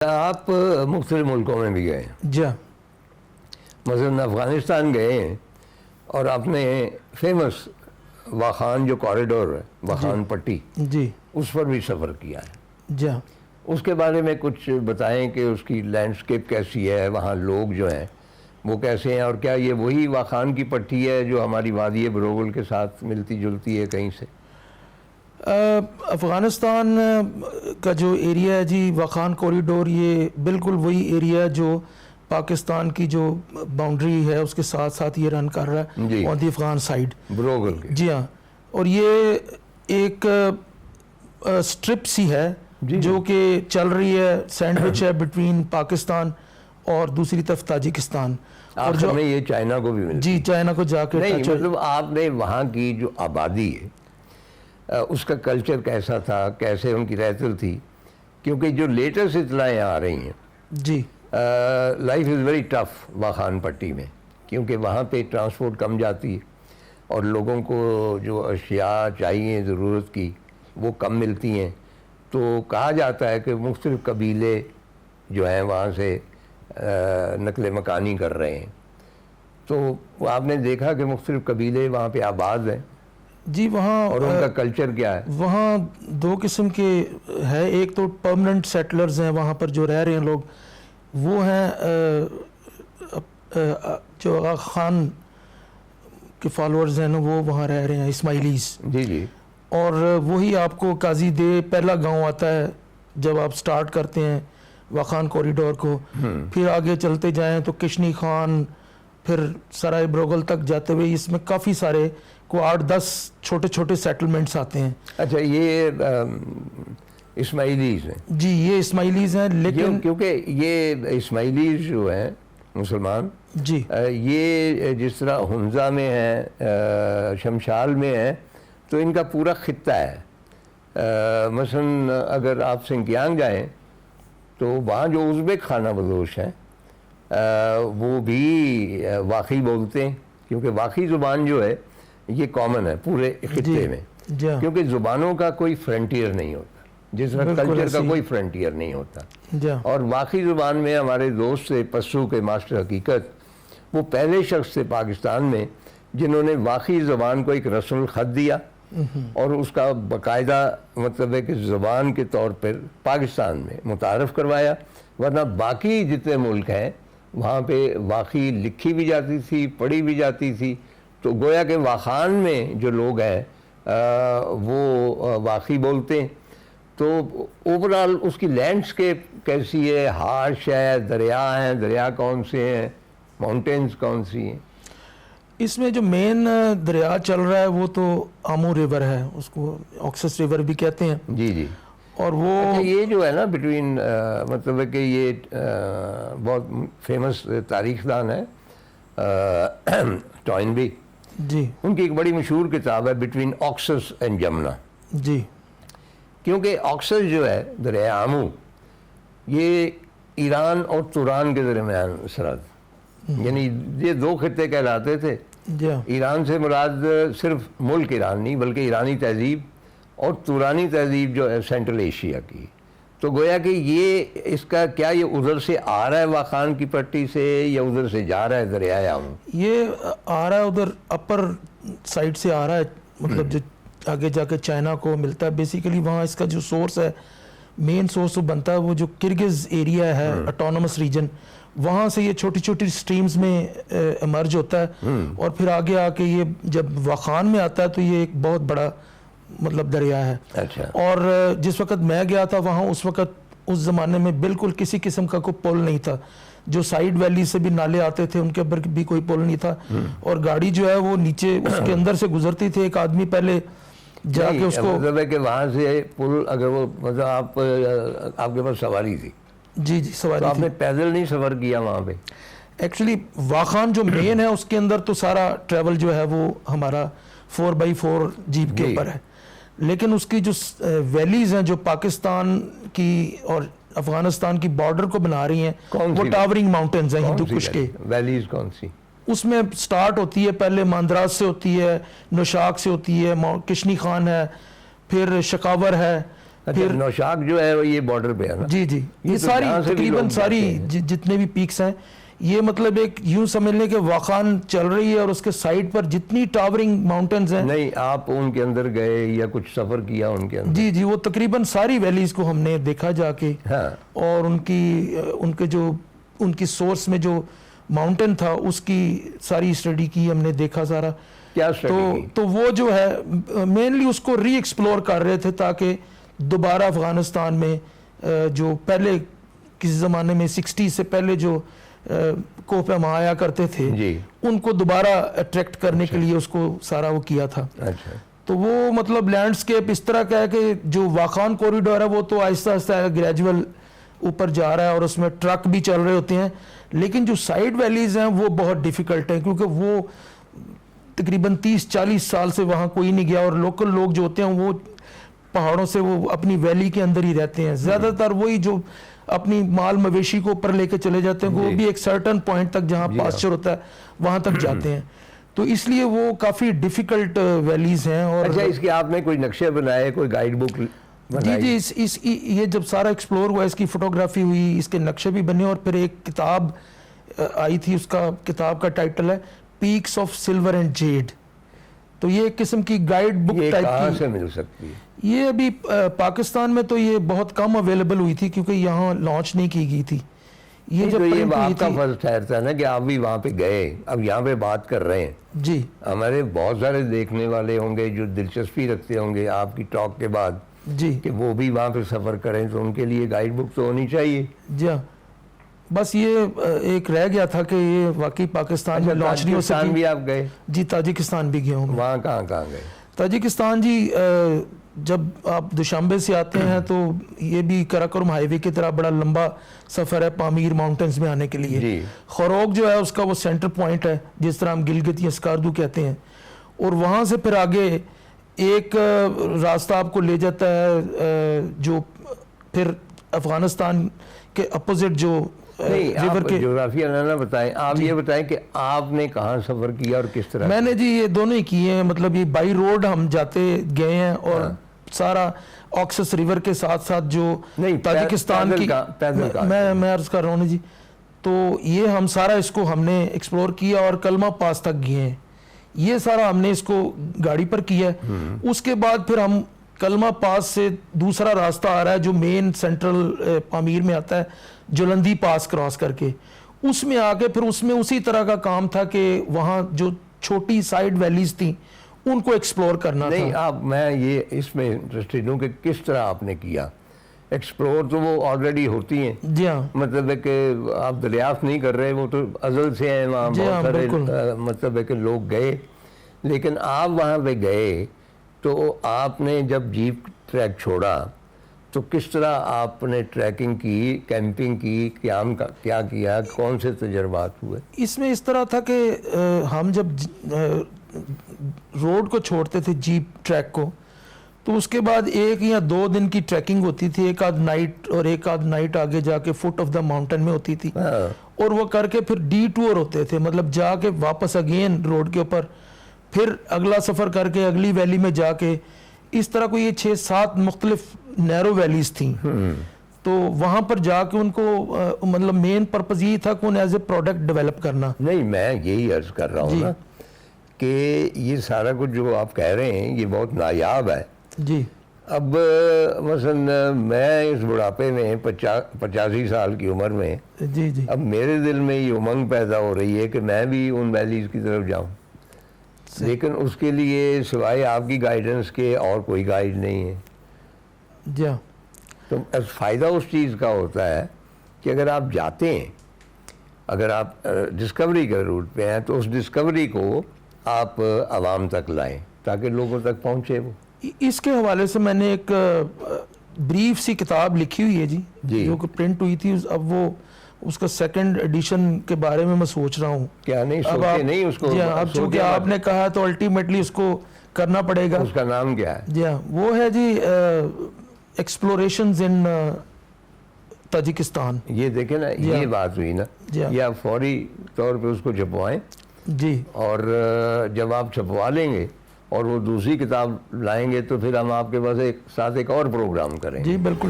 آپ مختلف ملکوں میں بھی گئے ہیں، جی مثلاً افغانستان گئے ہیں اور آپ نے فیمس واخان جو کوریڈور ہے، واخان پٹی، جی اس پر بھی سفر کیا ہے۔ جی اس کے بارے میں کچھ بتائیں کہ اس کی لینڈسکیپ کیسی ہے، وہاں لوگ جو ہیں وہ کیسے ہیں، اور کیا یہ وہی واخان کی پٹی ہے جو ہماری وادی بروغل کے ساتھ ملتی جلتی ہے کہیں سے؟ افغانستان کا جو ایریا ہے جی واخان کوریڈور، یہ بالکل وہی ایریا ہے جو پاکستان کی جو باؤنڈری ہے اس کے ساتھ ساتھ یہ رن کر رہا ہے جی، آن دی افغان سائڈ، بروغل کے۔ جی ہاں، اور یہ ایک سٹرپ سی ہے جی جو کہ چل رہی ہے، سینڈوچ ہے بٹوین پاکستان اور دوسری طرف تاجکستان، اور آخر میں یہ چائنا کو بھی ملتی جی چائنا کو جا کے نہیں، مطلب آپ نے وہاں کی جو آبادی ہے اس کا کلچر کیسا تھا، کیسے ان کی رہتل تھی؟ کیونکہ جو لیٹسٹ اطلاعیں آ رہی ہیں، جی life is very tough Wakhan پٹی میں، کیونکہ وہاں پہ ٹرانسپورٹ کم جاتی ہے اور لوگوں کو جو اشیاء چاہیے ضرورت کی وہ کم ملتی ہیں، تو کہا جاتا ہے کہ مختلف قبیلے جو ہیں وہاں سے نقل مکانی کر رہے ہیں، تو آپ نے دیکھا کہ مختلف قبیلے وہاں پہ آباد ہیں جی وہاں، اور ان کا کلچر کیا ہے؟ وہاں دو قسم کے ہے، ایک تو پرمننٹ سیٹلرز ہیں وہاں پر جو رہ رہے ہیں لوگ، وہ ہیں جو آغا خان کے فالورز ہیں نا، وہ وہاں رہ رہے ہیں، اسماعیلیز، جی جی، اور وہی آپ کو قاضی دے پہلا گاؤں آتا ہے جب آپ سٹارٹ کرتے ہیں واخان کوریڈور کو، پھر آگے چلتے جائیں تو کشنی خان، پھر سرائے بروغل تک جاتے ہوئے اس میں کافی سارے کو 8-10 چھوٹے چھوٹے سیٹلمنٹس آتے ہیں۔ اچھا، یہ اسماعیلیز ہیں؟ جی یہ اسماعیلیز ہیں، لیکن کیونکہ یہ اسماعیلیز جو ہیں مسلمان، جی یہ جس طرح ہنزا میں ہیں، شمشال میں ہیں، تو ان کا پورا خطہ ہے۔ مثلا اگر آپ سنکیانگ جائیں تو وہاں جو ازبک خانہ بدوش ہیں وہ بھی واخی بولتے ہیں، کیونکہ واخی زبان جو ہے یہ کامن ہے پورے خطے میں، جی کیونکہ زبانوں کا کوئی فرنٹیئر نہیں ہوتا، جس طرح کلچر کا کوئی فرنٹیئر نہیں ہوتا۔ جی اور واقعی زبان میں ہمارے دوست سے پسو کے ماسٹر حقیقت، وہ پہلے شخص تھے پاکستان میں جنہوں نے واقعی زبان کو ایک رسم الخط دیا اور اس کا باقاعدہ مطلب ہے کہ زبان کے طور پر پاکستان میں متعارف کروایا، ورنہ باقی جتنے ملک ہیں وہاں پہ واقعی لکھی بھی جاتی تھی، پڑھی بھی جاتی تھی، تو گویا کہ واخان میں جو لوگ ہیں وہ واقعی بولتے ہیں۔ تو اوورال اس کی لینڈسکیپ کیسی ہے؟ ہارش ہے، دریا ہیں، دریا کون سے ہیں، ماؤنٹینز کون سی ہیں؟ اس میں جو مین دریا چل رہا ہے وہ تو آمو ریور ہے، اس کو آکسس ریور بھی کہتے ہیں، جی جی، اور وہ اچھا یہ جو ہے نا بٹوین، مطلب ہے کہ یہ بہت فیمس تاریخ دان ہے ٹوائنبی، جی ان کی ایک بڑی مشہور کتاب ہے بٹوین آکسس اینڈ جمنا، جی کیونکہ آکسس جو ہے دریا آمو، یہ ایران اور توران کے درمیان سرحد، یعنی یہ دو خطے کہلاتے تھے۔ جی ایران سے مراد صرف ملک ایران نہیں بلکہ ایرانی تہذیب اور تورانی تہذیب جو ہے سینٹرل ایشیا کی، تو گویا کہ یہ اس کا کیا یہ ادھر سے آ رہا ہے واخان کی پٹی سے یا ادھر سے جا رہا ہے دریائے آمو؟ یہ آ رہا ہے ادھر اپر سائڈ سے آ رہا ہے، مطلب جو آگے جا کے چائنا کو ملتا ہے، بیسیکلی وہاں اس کا جو سورس ہے، مین سورس بنتا ہے وہ جو کرگز ایریا ہے، اٹونومس ریجن، وہاں سے یہ چھوٹی چھوٹی سٹریمز میں ایمرج ہوتا ہے، اور پھر آگے آ کے یہ جب واخان میں آتا ہے تو یہ ایک بہت بڑا مطلب دریا ہے۔ اچھا، اور جس وقت میں گیا تھا وہاں، اس وقت اس زمانے میں بالکل کسی قسم کا کوئی پل نہیں تھا، جو سائیڈ ویلی سے بھی نالے آتے تھے ان کے اوپر بھی کوئی پل نہیں تھا، اور گاڑی جو ہے وہ نیچے اس کے اندر سے گزرتی تھی، ایک آدمی پہلے جا کے اس کو، مطلب ہے کہ وہاں سے پل اگر وہ مطلب آپ کے پاس سواری تھی، جی جی تو سواری آپ تھی۔ نے پیدل نہیں سفر کیا وہاں پہ؟ ایکچولی واخان جو مین ہے اس کے اندر تو سارا ٹریول جو ہے وہ ہمارا 4x4 جیپ کے اوپر ہے، لیکن اس کی جو ویلیز ہیں جو پاکستان کی اور افغانستان کی بارڈر کو بنا رہی ہیں، وہ ٹاورنگ ماؤنٹینز ہیں ہندو کش کے، ویلیز کون سی؟ اس میں سٹارٹ ہوتی ہے پہلے ماندراس سے ہوتی ہے، نوشاک سے ہوتی ہے، کشنی خان ہے، پھر شکاور ہے، اچھا نوشاخ جو ہے وہ یہ بارڈر پہ ہے نا؟ جی جی یہ تو ساری جہاں سے بھی تقریباً لوگ ساری جاتے ہیں۔ جتنے بھی پیکس ہیں یہ مطلب ایک یوں سمجھ لیں کہ واخان چل رہی ہے اور اس کے سائڈ پر جتنی ٹاورنگ ماؤنٹینز ہیں، نہیں آپ ان کے اندر گئے یا کچھ سفر کیا ان کے اندر؟ جی جی وہ تقریباً ساری ویلیز کو ہم نے دیکھا جا کے، ہاں اور ان کی سورس میں جو ماؤنٹین تھا اس کی ساری اسٹڈی کی ہم نے، دیکھا سارا. کیا اسٹڈی کی؟ تو وہ جو ہے مینلی اس کو ری ایکسپلور کر رہے تھے تاکہ دوبارہ افغانستان میں جو پہلے کسی زمانے میں 60 سے پہلے جو کوہ پیما آیا کرتے تھے جی ان کو دوبارہ اٹریکٹ کرنے کے لیے اس کو سارا وہ کیا تھا. اچھا تو وہ مطلب لینڈسکیپ اس طرح کا ہے کہ جو واخان کوریڈور ہے وہ تو آہستہ آہستہ گریجول اوپر جا رہا ہے اور اس میں ٹرک بھی چل رہے ہوتے ہیں، لیکن جو سائڈ ویلیز ہیں وہ بہت ڈیفیکلٹ ہیں کیونکہ وہ تقریباً 30-40 سال سے وہاں کوئی نہیں گیا، اور لوکل لوگ جو ہوتے ہیں وہ پہاڑوں سے وہ اپنی ویلی کے اندر ہی رہتے ہیں. زیادہ تر وہی جو اپنی مال مویشی کو اوپر لے کے چلے جاتے ہیں وہ بھی ایک سرٹن پوائنٹ تک جہاں پاسچر ہوتا ہے وہاں تک جاتے ہیں. تو اس لیے وہ کافی ڈیفیکلٹ ویلیز ہیں. اور اچھا اس کے آپ نے کوئی نقشے بنائے، کوئی گائیڈ بک بنائی؟ جی جی یہ جب سارا ایکسپلور ہوا اس کی فوٹوگرافی ہوئی، اس کے نقشے بھی بنے، اور پھر ایک کتاب آئی تھی، اس کا کتاب کا ٹائٹل ہے Peaks of Silver and Jade. تو یہ ایک قسم کی گائیڈ بک یہ ٹائپ کہاں کی. سے مل سکتی ہے؟ یہ ابھی پاکستان میں تو یہ بہت کم اویلیبل ہوئی تھی کیونکہ یہاں لانچ نہیں کی گئی تھی. یہ تو یہ پرنٹ ہوئی آپ کا تھی. فرض ٹھہرتا ہے نا کہ آپ بھی وہاں پہ گئے، اب یہاں پہ بات کر رہے ہیں. جی ہمارے بہت سارے دیکھنے والے ہوں گے جو دلچسپی رکھتے ہوں گے آپ کی ٹاک کے بعد جی کہ وہ بھی وہاں پہ سفر کریں، تو ان کے لیے گائیڈ بک تو ہونی چاہیے. جی ہاں. بس یہ ایک رہ گیا تھا کہ یہ واقعی پاکستان میں لانچ نہیں ہو تاجکستان سکی. بھی آپ گئے؟ جی تاجکستان بھی گیا ہوں. وہاں کہاں کہاں گئے؟ تاجکستان جی جب آپ دوشنبے سے آتے ہیں تو یہ بھی کراکرم ہائی وے کی طرح بڑا لمبا سفر ہے پامیر ماؤنٹینز میں آنے کے لیے. جی خوروگ جو ہے اس کا وہ سینٹر پوائنٹ ہے جس طرح ہم گلگت یا اسکاردو کہتے ہیں، اور وہاں سے پھر آگے ایک راستہ آپ کو لے جاتا ہے جو پھر افغانستان کے اپوزٹ جو نہیں ریور آپ کے. جغرافیہ نہ بتائیں، آپ یہ بتائیں کہ آپ نے کہاں سفر کیا اور کس طرح؟ میں نے جی یہ دونوں ہی کیے ہیں، مطلب یہ بائی روڈ ہم جاتے گئے ہیں، اور سارا آکسس ریور کے ساتھ ساتھ جو تاجکستان کی میں عرض کر رہا ہوں جی، تو یہ ہم سارا اس کو ہم نے ایکسپلور کیا اور کلمہ پاس تک گئے ہیں. یہ سارا ہم نے اس کو گاڑی پر کیا ہے. اس کے بعد پھر ہم کلمہ پاس سے دوسرا راستہ آ رہا ہے جو مین سینٹرل پامیر میں آتا ہے، جولندی پاس کراس کر کے، اس میں آ کے پھر اس میں اسی طرح کا کام تھا کہ وہاں جو چھوٹی سائیڈ ویلیز تھیں ان کو ایکسپلور کرنا تھا. نہیں آپ میں یہ اس میں انٹرسٹڈ ہوں کہ کس طرح آپ نے کیا ایکسپلور. تو وہ آلریڈی ہوتی ہیں، جی ہاں مطلب ہے کہ آپ دریافت نہیں کر رہے، وہ تو ازل سے ہیں وہاں. بہت سارے مطلب ہے کہ لوگ گئے، لیکن آپ وہاں پہ گئے تو آپ نے جب جیپ ٹریک چھوڑا تو کس طرح آپ نے ٹریکنگ کی، کیمپنگ کی، قیام کا کیا کیا، کون سے تجربات ہوئے؟ اس میں اس طرح تھا کہ ہم جب روڈ کو چھوڑتے تھے جیپ ٹریک کو، تو اس کے بعد 1 یا 2 دن کی ٹریکنگ ہوتی تھی، ایک آدھ نائٹ اور ایک آدھ نائٹ آگے جا کے فٹ آف دا ماؤنٹین میں ہوتی تھی، اور وہ کر کے پھر ڈی ٹور ہوتے تھے، مطلب جا کے واپس اگین روڈ کے اوپر پھر اگلا سفر کر کے اگلی ویلی میں جا کے، اس طرح کو یہ 6-7 مختلف نیرو ویلیز تھیں. تو وہاں پر جا کے ان کو مطلب مین پرپز یہ تھا کہ انہیں ایز اے پروڈکٹ ڈیولپ کرنا. نہیں میں یہی عرض کر رہا ہوں نا کہ یہ سارا کچھ جو آپ کہہ رہے ہیں یہ بہت نایاب ہے. جی اب مثلا میں اس بڑھاپے میں 85 سال کی عمر میں، جی جی اب میرے دل میں یہ امنگ پیدا ہو رہی ہے کہ میں بھی ان ویلیز کی طرف جاؤں، لیکن اس کے لیے سوائے آپ کی گائیڈنس کے اور کوئی گائیڈ نہیں ہے. جی ہاں. تو فائدہ اس چیز کا ہوتا ہے کہ اگر آپ جاتے ہیں، اگر آپ ڈسکوری کے روٹ پہ ہیں تو اس ڈسکوری کو آپ عوام تک لائیں تاکہ لوگوں تک پہنچے وہ. اس کے حوالے سے میں نے ایک بریف سی کتاب لکھی ہوئی ہے جی جو کہ پرنٹ ہوئی تھی. اب وہ اس کا 2nd ایڈیشن کے بارے میں سوچ رہا ہوں. کیا نہیں سوچے نہیں اس کو؟ جی ہاں، اب چونکہ آپ نے کہا تو الٹیمیٹلی اس کو کرنا پڑے گا. اس کا نام کیا ہے؟ جی ہاں، وہ ہے جی ایکسپلوریشنز ان تاجکستان. یہ دیکھیں نا یہ بات ہوئی نا، یہ آپ فوری طور پہ اس کو چھپوائیں جی، اور جب آپ چھپوا لیں گے اور وہ دوسری کتاب لائیں گے تو پھر ہم آپ کے پاس ایک ساتھ ایک اور پروگرام کریں گے. جی بالکل